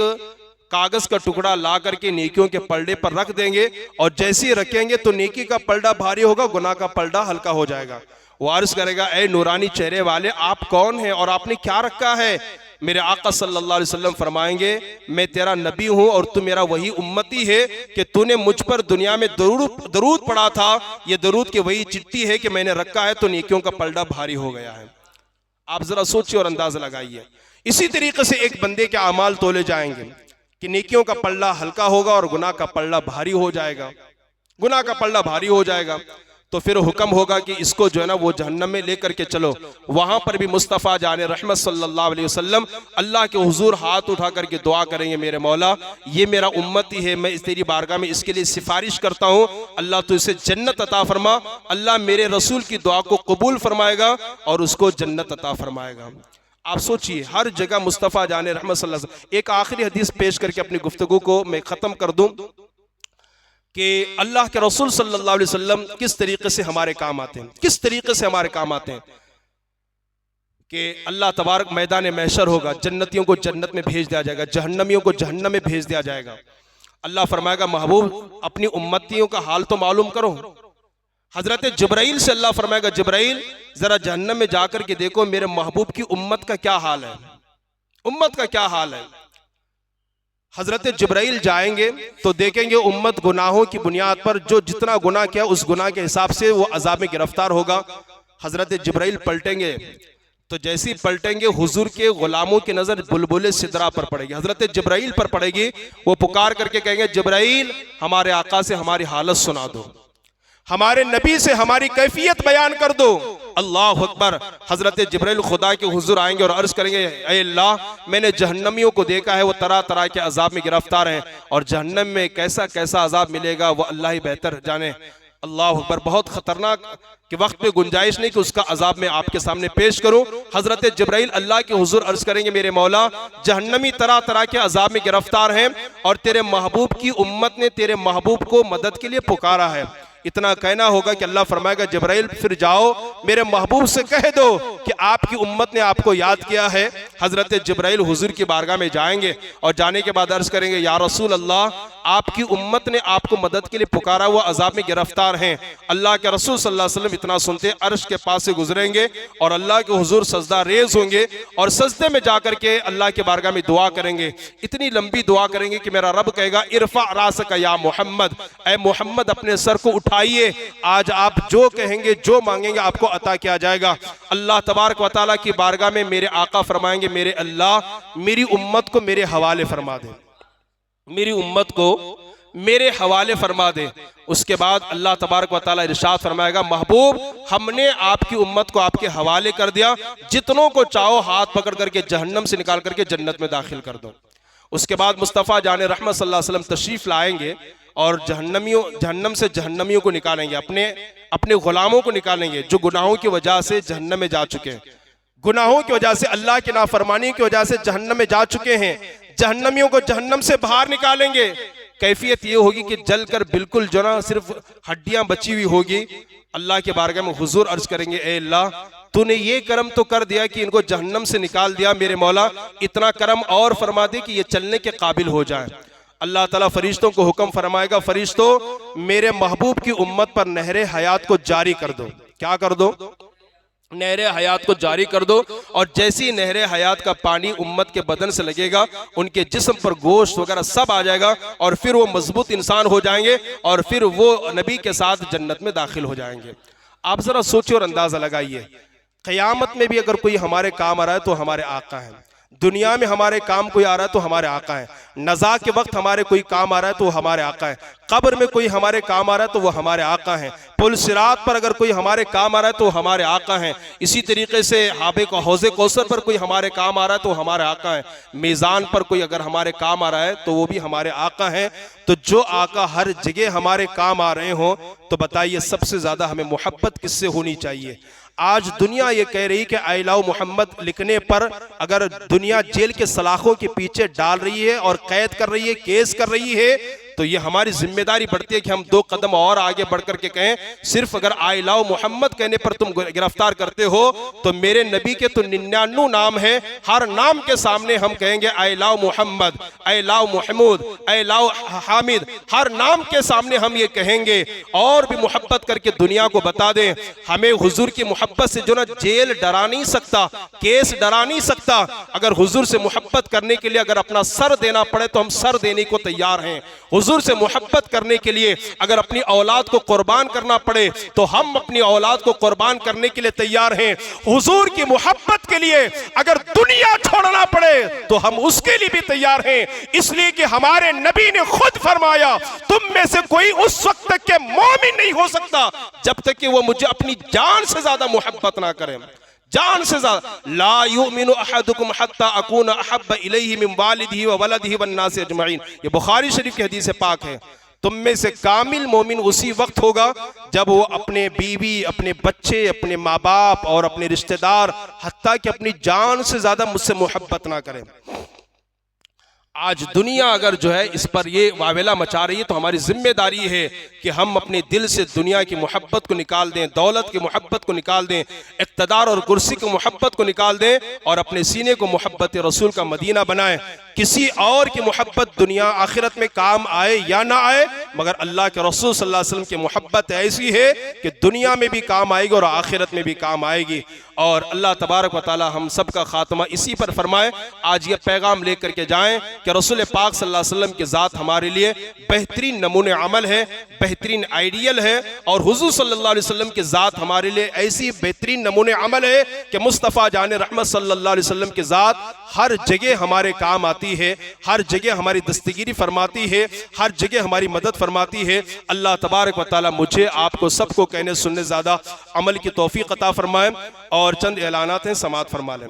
कागज का टुकड़ा ला करके नेकियों के पलड़े पर रख देंगे, और जैसे ही रखेंगे तो नेकी का पलड़ा भारी होगा, गुनाह का पलड़ा हल्का हो जाएगा। वो अर्ज करेगा, ए नूरानी चेहरे वाले, आप कौन हैं और आपने क्या रखा है? मेरे आका सल्लल्लाहु अलैहि वसल्लम फरमाएंगे, मैं तेरा नबी हूं और तू मेरा वही उम्मती है कि तूने मुझ पर दुनिया में दरूद पढ़ा था, ये दरूद की वही चिट्ठी है कि मैंने रखा है, तो नेकियों का पलड़ा भारी हो गया है। आप जरा सोचिए और अंदाजा लगाइए। इसी तरीके से एक बंदे के अमाल तोले जाएंगे कि नेकियों का पल्ला हल्का होगा और गुनाह का पल्ला भारी हो जाएगा, गुनाह का पल्ला भारी हो जाएगा। तो फिर हुक्म होगा कि इसको जो है ना वो जहन्नम में लेकर के चलो। वहां पर भी मुस्तफ़ा जाने रहमत सल्लल्लाहु अलैहि वसल्लम अल्लाह के हुजूर हाथ उठा करके दुआ करेंगे, मेरे मौला ये मेरा उम्मती है, मैं इस तेरी बारगाह में इसके लिए सिफारिश करता हूँ, अल्लाह तो इसे जन्नत अता फरमा। अल्लाह मेरे रसूल की दुआ को कबूल फरमाएगा और उसको जन्नत अता फरमाएगा। आप सोचिए, हर जगह मुस्तफ़ा जाने रहमत सल्लल्लाहु अलैहि वसल्लम। एक आखिरी हदीस पेश करके अपनी गुफ्तगू को मैं ख़त्म कर दूं कि अल्लाह के रसूल सल्लल्लाहु अलैहि वसल्लम किस तरीके से हमारे काम आते हैं, किस तरीके से हमारे काम आते हैं। कि अल्लाह तबारक मैदान महशर होगा, जन्नतियों को जन्नत में भेज दिया जाएगा, जहन्नमियों को जहन्नम में भेज दिया जाएगा। अल्लाह फरमाएगा, महबूब अपनी उम्मतियों का हाल तो मालूम करो। हजरत जिब्राइल से अल्लाह फरमाएगा, जिब्राइल जरा जहन्नम में जाकर के देखो मेरे महबूब की उम्मत का क्या हाल है, उम्मत का क्या हाल है। हजरत जिब्राइल जाएंगे तो देखेंगे उम्मत गुनाहों की बुनियाद पर जो जितना गुनाह किया उस गुनाह के हिसाब से वो अजाब में गिरफ्तार होगा। हजरत जिब्राइल पलटेंगे तो जैसे ही पलटेंगे हुजूर के गुलामों की नजर बुलबुल सिदरा पर पड़ेगी, हजरत जिब्राइल पर पड़ेगी। वो पुकार करके कहेंगे, जिब्राइल हमारे आका से हमारी हालत सुना दो, हमारे नबी से हमारी कैफियत बयान कर दो। अल्लाह अकबर। हजरत जिब्राइल खुदा के हुजूर आएंगे और अर्ज करेंगे, ऐ अल्लाह मैंने जहन्नमियों को देखा है, वो तरह तरह के अजाब में गिरफ्तार हैं, और जहन्नम में कैसा कैसा अजाब मिलेगा वो अल्लाह ही बेहतर जाने। अल्लाह अकबर। बहुत खतरनाक कि वक्त पे गुंजाइश नहीं कि उसका अजाब मैं आपके सामने पेश करूं। हजरत जिब्राइल अल्लाह के हुजूर अर्ज करेंगे, मेरे मौला जहन्नमी तरह तरह के अजाब में गिरफ्तार हैं और तेरे महबूब की उम्मत ने तेरे महबूब को मदद के लिए पुकारा है। इतना कहना होगा कि अल्लाह फरमाएगा, जिब्राइल फिर जाओ मेरे महबूब से कह दो कि आपकी उम्मत ने आपको याद किया है। हजरत जिब्राइल हुजूर की बारगाह में जाएंगे और जाने के बाद अर्ज करेंगे, या रसूल अल्लाह आपकी उम्मत ने आपको मदद के लिए पुकारा हुआ, अजाब में गिरफ्तार हैं। अल्लाह के रसूल सल्लल्लाहु अलैहि वसल्लम इतना सुनते अर्श के पास से गुजरेंगे और अल्लाह के हुजूर सजदा रेज होंगे और सजदे में जाकर के अल्लाह के बारगाह में दुआ करेंगे। इतनी लंबी दुआ करेंगे कि मेरा रब कहेगा, इरफा रासका या मोहम्मद, ऐ मोहम्मद अपने सर को उठाइए, आज आप जो कहेंगे जो मांगेंगे आपको अता किया जाएगा। अल्लाह तबारक व तआला की बारगाह में मेरे आका फरमाएंगे, मेरे अल्लाह मेरी उम्मत को मेरे हवाले फरमा दे, मेरी उम्मत को मेरे हवाले फरमा दे। उसके बाद अल्लाह तबारक व तआला इरशाद फरमाएगा, महबूब हमने आपकी उम्मत को आपके हवाले कर दिया, जितनों को चाहो हाथ पकड़ करके जहन्नम से निकाल करके जन्नत में दाखिल कर दो। उसके बाद मुस्तफ़ा जाने रहमत सल्लल्लाहु अलैहि वसल्लम तशरीफ लाएंगे और जहन्नम से जहन्नमियों को निकालेंगे, अपने गुलामों को निकालेंगे जो गुनाहों की वजह से जहन्नम में जा चुके हैं, गुनाहों की वजह से अल्लाह की नाफरमानी की वजह से जहन्नम में जा चुके हैं। जहन्नमियों को जहन्नम से बाहर निकालेंगे। कैफियत ये होगी कि जलकर बिल्कुल जो ना सिर्फ हड्डियां बची हुई होगी। अल्लाह के बारगाह में हुजूर अर्ज करेंगे, ए अल्लाह तूने ये करम तो कर दिया कि इनको जहन्नम से निकाल दिया, मेरे मौला इतना करम और फरमा दे कि ये चलने के काबिल हो जाए। अल्लाह ताला फरिश्तों को हुक्म फरमाएगा, फरिश्तों मेरे महबूब की उम्मत पर नहरे हयात को जारी कर दो। क्या कर दो? नहरे हयात को जारी कर दो। और जैसी नहरे हयात का पानी उम्मत के बदन से लगेगा, उनके जिस्म पर गोश्त वगैरह सब आ जाएगा और फिर वो मजबूत इंसान हो जाएंगे और फिर वो नबी के साथ जन्नत में दाखिल हो जाएंगे। आप जरा सोचिए और अंदाजा लगाइए, क़यामत में भी अगर कोई हमारे काम आ रहा है तो हमारे आका हैं, दुनिया में हमारे काम कोई आ रहा है तो हमारे आका है, नज़ा के वक्त हमारे कोई काम आ रहा है तो हमारे आका है, कब्र में कोई हमारे काम आ रहा है तो वो हमारे आका हैं, पुल सिरात पर अगर कोई हमारे काम आ रहा है तो हमारे आका हैं, इसी तरीके से हाबे को हौज़े कौसर पर कोई हमारे काम आ रहा है तो हमारे आका हैं, मीज़ान पर कोई अगर हमारे काम आ रहा है तो वो भी हमारे आका हैं। तो जो आका हर जगह हमारे काम आ रहे हों तो बताइए सबसे ज़्यादा हमें मोहब्बत किससे होनी चाहिए? आज दुनिया ये कह रही कि आई लव मोहम्मद लिखने पर अगर दुनिया जेल के सलाखों के पीछे डाल रही है और कैद कर रही है, केस कर रही है, तो ये हमारी जिम्मेदारी बढ़ती है कि हम 2 कदम और आगे बढ़ करके कहें, सिर्फ अगर आई लव मोहम्मद कहने पर तुम गिरफ्तार करते हो तो मेरे नबी के तो 99 नाम है, हर नाम के सामने हम कहेंगे I love Mohammed, I love Mahmood, I love Hamid, हर नाम के सामने हम ये कहेंगे और भी मोहब्बत करके दुनिया को बता दें। हमें हुजूर की मोहब्बत से जो ना जेल डरा नहीं सकता, केस डरा नहीं सकता। अगर हुजूर से मोहब्बत करने के लिए अगर अपना सर देना पड़े तो हम सर देने को तैयार हैं। हुजूर से मोहब्बत करने के लिए अगर अपनी औलाद को कुर्बान करना पड़े तो हम अपनी औलाद को कुर्बान करने के लिए तैयार हैं। हुजूर की मोहब्बत के लिए अगर दुनिया छोड़ना पड़े तो हम उसके लिए भी तैयार हैं, इसलिए कि हमारे नबी ने खुद फरमाया, तुम में से कोई उस वक्त तक के मोमिन नहीं हो सकता जब तक कि वो मुझे अपनी जान से ज्यादा मोहब्बत ना करे, जान से ज्यादा। ला युमिनु अहदुकुम हत्ता अकून अहब्ब इलैहि मिन वालिदिही व वलदिही वन नास अजमईन, ये बुखारी शरीफ की हदीस पाक है। तुम में से कामिल मोमिन उसी वक्त होगा जब वो अपने बीवी, अपने बच्चे, अपने माँ बाप और अपने रिश्तेदार, हत्ता कि अपनी जान से ज्यादा मुझसे मोहब्बत ना करें। आज दुनिया अगर जो है इस पर ये वावेला मचा रही है तो हमारी जिम्मेदारी है कि हम अपने दिल से दुनिया की मोहब्बत को निकाल दें, दौलत की मोहब्बत को निकाल दें, इक़्तिदार और कुर्सी की मोहब्बत को निकाल दें और अपने सीने को मोहब्बत रसूल का मदीना बनाएं। किसी और की मोहब्बत दुनिया आखिरत में काम आए या ना आए, मगर अल्लाह के रसूल सल्लल्लाहु अलैहि वसल्लम की मोहब्बत ऐसी है कि दुनिया में भी काम आएगी और आखिरत में भी काम आएगी। और अल्लाह तबारक व तआला हम सब का खात्मा इसी पर फरमाए। आज ये पैगाम लेकर के जाएं कि रसूल पाक सल्लल्लाहु अलैहि वसल्लम की ज़ात हमारे लिए बेहतरीन नमूने अमल है, बेहतरीन आइडियल है, और हुजूर सल्लल्लाहु अलैहि वसल्लम की ज़ात हमारे लिए ऐसी बेहतरीन नमूने अमल है कि मुस्तफ़ा जान रहमत सल्लल्लाहु अलैहि वसल्लम की ज़ात हर जगह हमारे काम आती है, हर जगह हमारी दस्तगीरी फरमाती है, हर जगह हमारी मदद फरमाती है। अल्लाह तबारक व तआला मुझे आपको सबको कहने सुनने ज़्यादा अमल की तौफीक अता फरमाए। और चंद ऐलानात हैं, समाअत फरमा लें।